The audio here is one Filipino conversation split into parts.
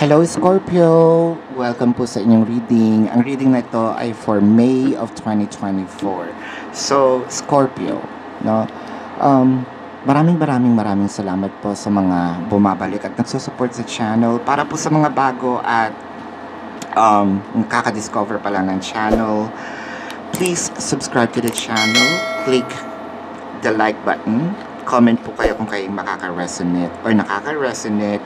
Hello Scorpio! Welcome po sa inyong reading. Ang reading na ito ay for May of 2024. So, Scorpio, no? Maraming salamat po sa mga bumabalik at nagsusupport sa channel. Para po sa mga bago at nakaka-discover pa lang ng channel, please subscribe to the channel. Click the like button. Comment po kayo kung kayo makaka-resonate or nakaka-resonate.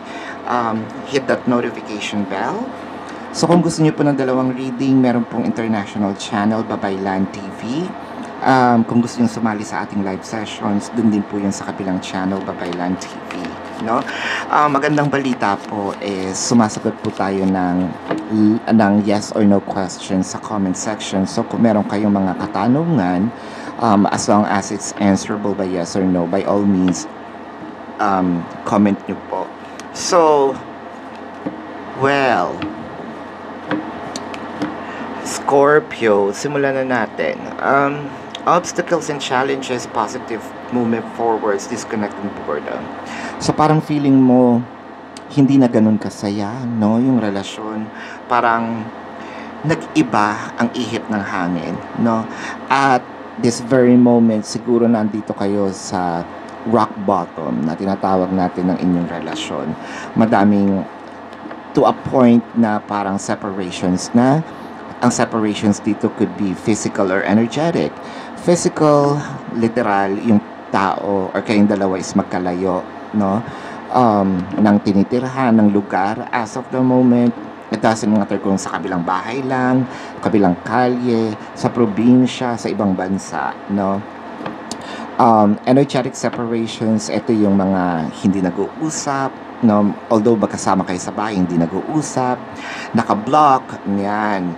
Hit that notification bell. So kung gusto niyo po ng dalawang reading, meron pong international channel, Babaylan TV. Kung gusto niyo sumali sa ating live sessions, dun din po yun sa kabilang channel, Babaylan TV. No? Magandang balita po is sumasagot po tayo ng yes or no questions sa comment section. So kung meron kayong mga katanungan, as long as it's answerable by yes or no, by all means, comment nyo po. So, well, Scorpio, simulan na natin. Obstacles and challenges, positive movement forwards, disconnect and boredom. So, parang feeling mo, hindi na ganun kasaya, no? Yung relasyon, parang nag-iba ang ihip ng hangin, no? At this very moment, siguro nandito kayo sa rock bottom na tinatawag natin ng inyong relasyon. Madaming to a point na parang separations na. Ang separations dito could be physical or energetic. Physical, literal, yung tao or kayong dalawa is magkalayo, no? Ng tinitirhan, ng lugar as of the moment. It doesn't matter kung sa kabilang bahay lang, kabilang kalye, sa probinsya, sa ibang bansa, no? Energetic separations, ito yung mga hindi nag-uusap, no? Although magkasama kayo sa bahay, hindi nag-uusap, naka-block, yan.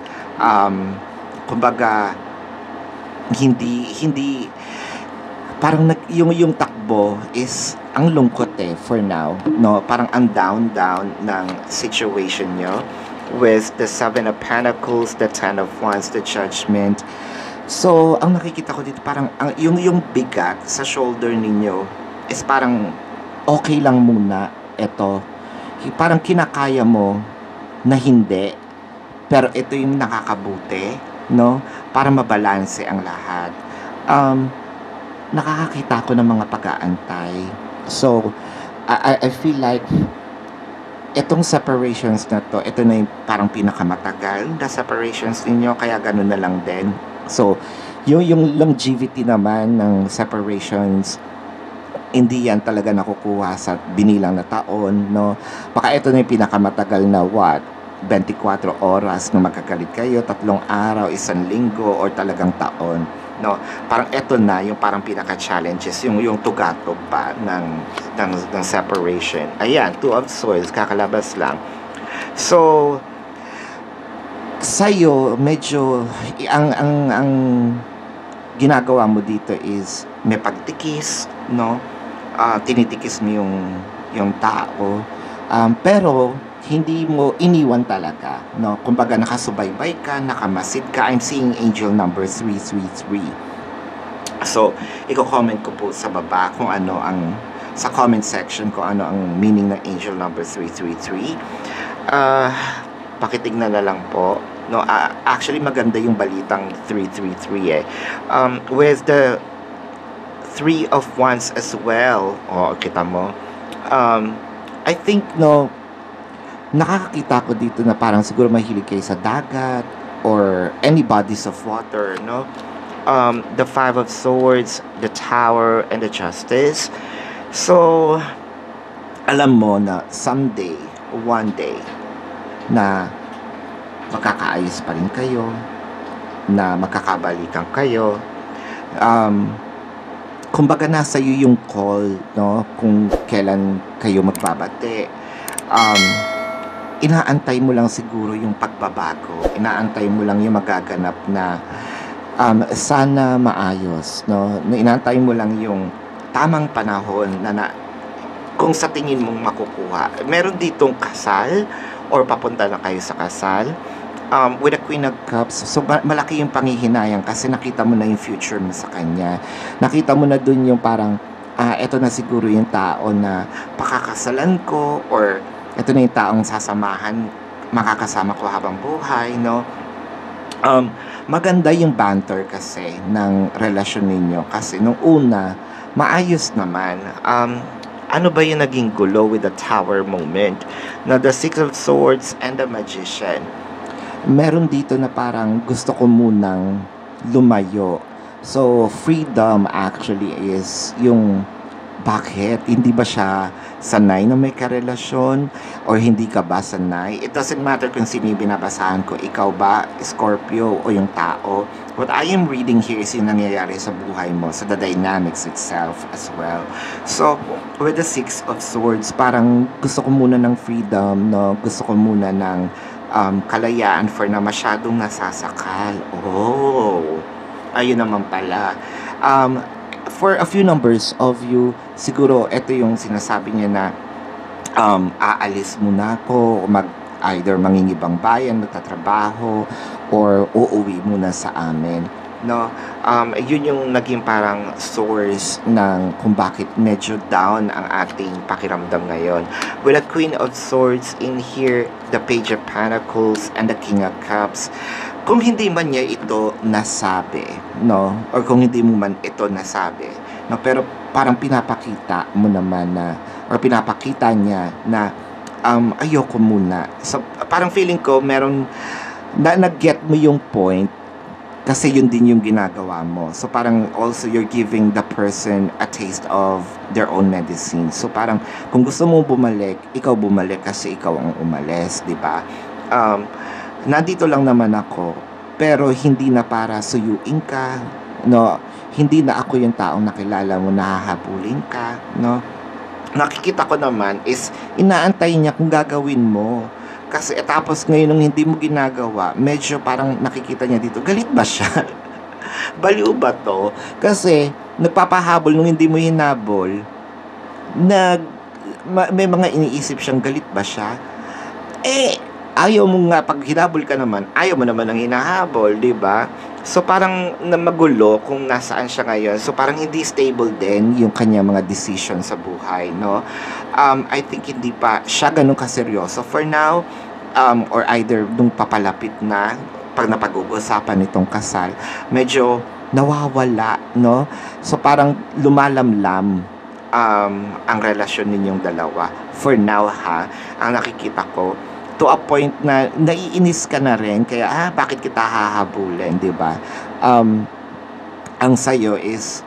Kumbaga, hindi, parang yung takbo is, ang lungkot for now, no? Parang ang down ng situation nyo with the Seven of Pentacles, the Ten of Wands, the Judgment. So, ang nakikita ko dito, parang yung bigat sa shoulder ninyo is parang okay lang muna ito. Parang kinakaya mo na hindi, pero ito yung nakakabuti, no? Para mabalanse ang lahat. Nakakakita ko ng mga pag-aantay. So, I feel like itong separations na to, ito na yung parang pinakamatagal na separations ninyo, kaya ganun na lang din. So, yung longevity naman ng separations, hindi yan talaga nakukuha sa binilang na taon, no? Baka ito na yung pinakamatagal na 24 oras na magkagalit kayo, 3 araw, 1 linggo, or talagang taon, no? Parang ito na yung parang pinaka-challenges, yung tugatog pa ng separation. Ayan, Two of Swords, kakalabas lang. So, sa'yo, medyo, ang ginagawa mo dito is may pagtikis, no? Tinitikis mo yung tao, pero hindi mo iniwan talaga, no? Kumbaga nakasubaybay ka, nakamasid ka. I'm seeing angel number 333. So, i-comment ko po sa baba kung ano sa comment section kung ano ang meaning ng angel number 333. Pakitignan na lang po, no? Actually maganda yung balitang 333 with the 3 of Wands as well. Kita mo, I think, no, nakakakita ko dito na parang siguro mahilig kayo sa dagat or any bodies of water, no? The 5 of Swords, the Tower, and the Justice. So, alam mo na someday, one day, na magkakaayos pa rin kayo, na magkakabalikan kayo. Kumbaga nasa iyo yung call, no? Kung kailan kayo magbabate. Inaantay mo lang siguro yung pagbabago. Inaantay mo lang yung magaganap na sana maayos, no? Inaantay mo lang yung tamang panahon na kung sa tingin mong makukuha. Meron ditong kasal or papunta na kayo sa kasal. With the Queen of Cups, so malaki yung panghihinayang kasi nakita mo na yung future mo sa kanya. Nakita mo na dun yung parang, eto na siguro yung tao na pakakasalan ko or ito na yung taong sasamahan, makakasama ko habang buhay, no? Maganda yung banter kasi ng relasyon ninyo kasi nung una, maayos naman. Ano ba yung naging gulo with the tower moment? Na the Six of Swords and the Magician. Meron dito na parang gusto ko munang lumayo. So, freedom actually is yung bakit? Hindi ba siya sanay na may karelasyon? Or hindi ka ba sanay? It doesn't matter kung sino yung binabasahan ko. Ikaw ba, Scorpio, o yung tao? What I am reading here is yung nangyayari sa buhay mo, sa the dynamics itself as well. So, with the Six of Swords, parang gusto ko muna ng freedom, no? Gusto ko muna ng kalayaan for na masyadong nasasakal. Oh, ayun naman pala. For a few numbers of you, siguro ito yung sinasabi niya na aalis muna ako, either mangingibang bayan, magtatrabaho, or uuwi muna sa amin. No? Yun yung naging parang source ng kung bakit medyo down ang ating pakiramdam ngayon. With a Queen of Swords in here, the Page of Pentacles, and the King of Cups. Kung hindi man niya ito nasabi, no? Or kung hindi mo man ito nasabi, no? Pero parang pinapakita mo naman na, or pinapakita niya na ayoko muna. So, parang feeling ko meron na nag-get mo yung point kasi yun din yung ginagawa mo. So parang also you're giving the person a taste of their own medicine. So parang kung gusto mo bumalik, ikaw bumalik kasi ikaw ang umalis, di ba? Nandito lang naman ako, pero hindi na para suyuin ka, no? Hindi na ako yung taong nakilala mo, nahahabulin ka, no? Nakikita ko naman is inaantay niya kung gagawin mo. Kasi tapos ngayon nung hindi mo ginagawa, medyo parang nakikita niya dito, galit ba siya? Baliw ba to? Kasi nagpapahabol nung hindi mo hinabol, may mga iniisip siyang galit ba siya? Ayaw mo nga, pag hinabol ka naman, ayaw mo naman ang hinahabol, di ba? So parang magulo kung nasaan siya ngayon. So parang hindi stable din yung kanya mga decision sa buhay, no? I think hindi pa siya ganun kaseryoso for now, or either nung papalapit na, pag napag-uusapan nitong kasal, medyo nawawala, no? So parang lumalamlam ang relasyon ninyong dalawa. For now, ha? Ang nakikita ko, to a point na naiinis ka na rin, kaya bakit kita hahabulin, di ba? Ang sayo is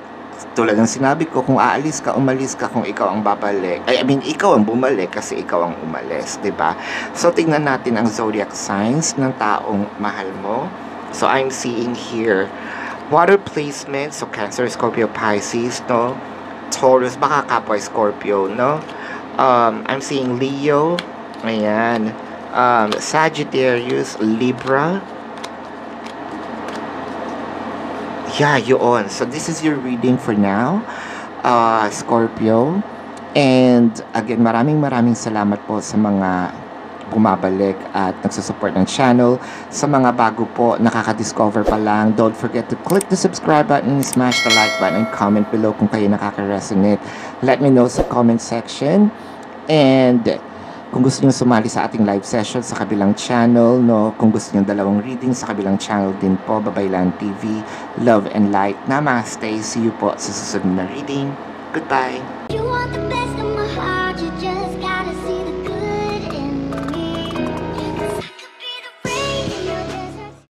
tulad ng sinabi ko, kung aalis ka, umalis ka, kung ikaw ang babalik. Ikaw ang bumalik kasi ikaw ang umalis, di ba? So tingnan natin ang zodiac signs ng taong mahal mo. So I'm seeing here water placement, so Cancer, Scorpio, Pisces, no? Taurus, baka kapwa Scorpio, no? I'm seeing Leo, ayan. Sagittarius, Libra. Yeah, yun. So this is your reading for now, Scorpio. And again, maraming salamat po sa mga bumabalik at nagsusupport ng channel. Sa mga bago po, nakaka-discover pa lang, don't forget to click the subscribe button, smash the like button, and comment below kung kayo nakaka-resonate. Let me know sa comment section. And kung gusto niyo sumali sa ating live session sa kabilang channel, no? Kung gusto niyo dalawang reading sa kabilang channel din po, Babaylan TV, Love and Light. Namaste. See you po sa susunod na reading. Goodbye.